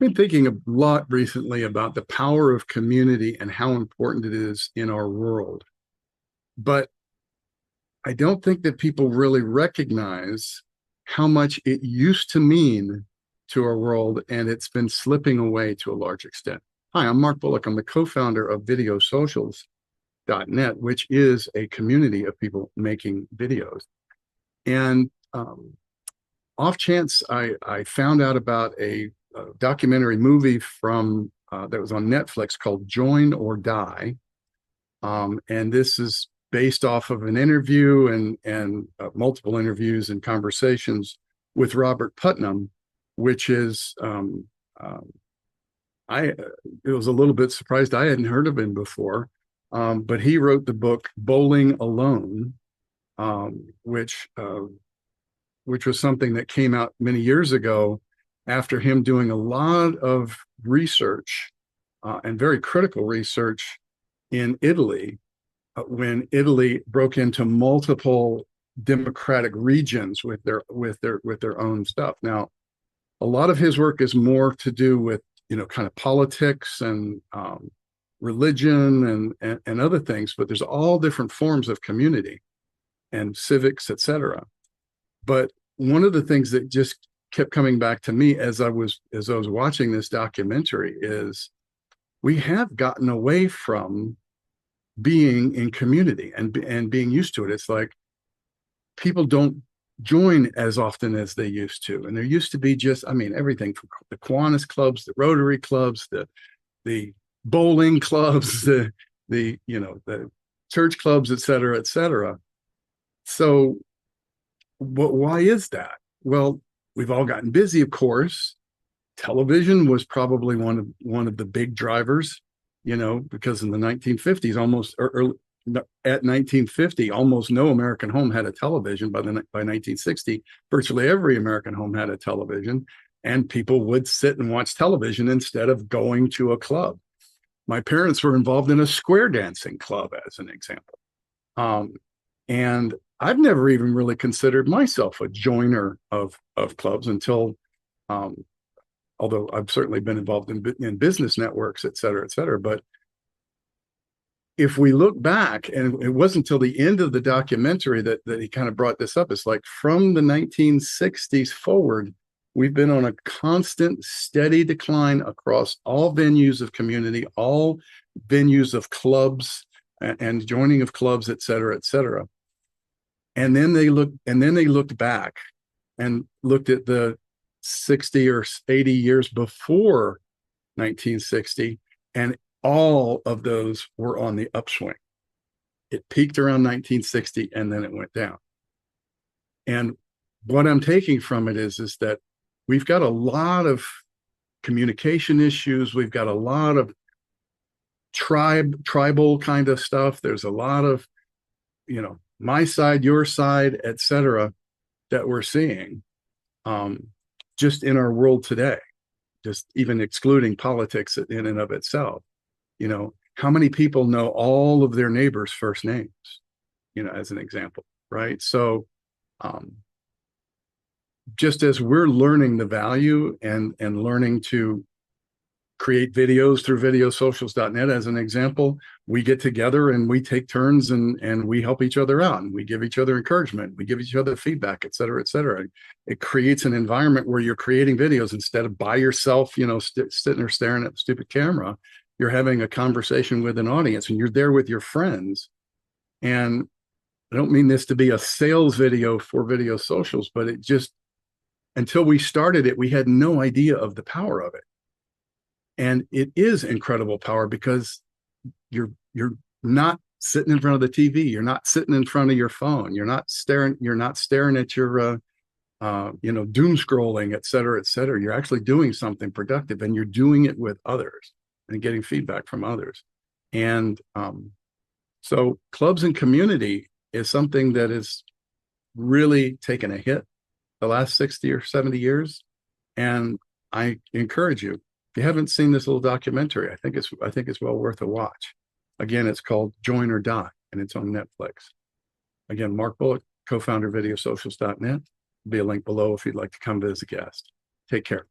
been thinking a lot recently about the power of community and how important it is in our world. But I don't think that people really recognize how much it used to mean to our world, and it's been slipping away to a large extent. Hi, I'm Mark Bullock. I'm the co-founder of Videosocials.net, which is a community of people making videos. And off chance, I found out about a documentary movie from that was on Netflix called Join or Die. And this is based off of an interview and multiple interviews and conversations with Robert Putnam, which is I was a little bit surprised. I hadn't heard of him before, but he wrote the book Bowling Alone, which was something that came out many years ago after him doing a lot of research and very critical research in Italy when Italy broke into multiple democratic regions with their own stuff. Now, a lot of his work is more to do with kind of politics and religion and other things, but there's all different forms of community and civics, etc. But one of the things that just kept coming back to me as I was watching this documentary is we have gotten away from being in community and being used to it. It's like people don't join as often as they used to. And there used to be just, everything from the Kiwanis clubs, the Rotary clubs, the bowling clubs, the church clubs, et cetera, et cetera. So why is that? Well, we've all gotten busy, of course. Television was probably one of the big drivers, because in the 1950s, at 1950, almost no American home had a television. By 1960, virtually every American home had a television, and people would sit and watch television instead of going to a club. My parents were involved in a square dancing club, as an example. And I've never even really considered myself a joiner of clubs until, although I've certainly been involved in business networks, et cetera, et cetera. But if we look back, and it wasn't until the end of the documentary that he kind of brought this up, it's like from the 1960s forward, we've been on a constant, steady decline across all venues of community, all venues of clubs and joining of clubs, et cetera, et cetera. And then they looked back and looked at the 60 or 80 years before 1960, and all of those were on the upswing. It peaked around 1960 and then it went down. And what I'm taking from it is that we've got a lot of communication issues. We've got a lot of tribal kind of stuff. There's a lot of, my side, your side, et cetera, that we're seeing just in our world today, just even excluding politics in and of itself. How many people know all of their neighbors' first names, as an example, right? So just as we're learning the value and learning to create videos through Videosocials.net, as an example, we get together and we take turns and we help each other out, and we give each other encouragement, we give each other feedback, et cetera, et cetera. It creates an environment where you're creating videos instead of by yourself, sitting there staring at the stupid camera. You're having a conversation with an audience, and you're there with your friends. And I don't mean this to be a sales video for Videosocials, but it just, until we started it, we had no idea of the power of it. And it is incredible power because you're not sitting in front of the TV. You're not sitting in front of your phone. You're not staring at your doom scrolling, et cetera, et cetera. You're actually doing something productive, and you're doing it with others and getting feedback from others. And so clubs and community is something that is really taken a hit the last 60 or 70 years. And I encourage you, if you haven't seen this little documentary, I think it's well worth a watch. Again, it's called Join or Die, and it's on Netflix. Again, Mark Bullock, co-founder of Videosocials.net. There'll be a link below if you'd like to come as a guest. Take care.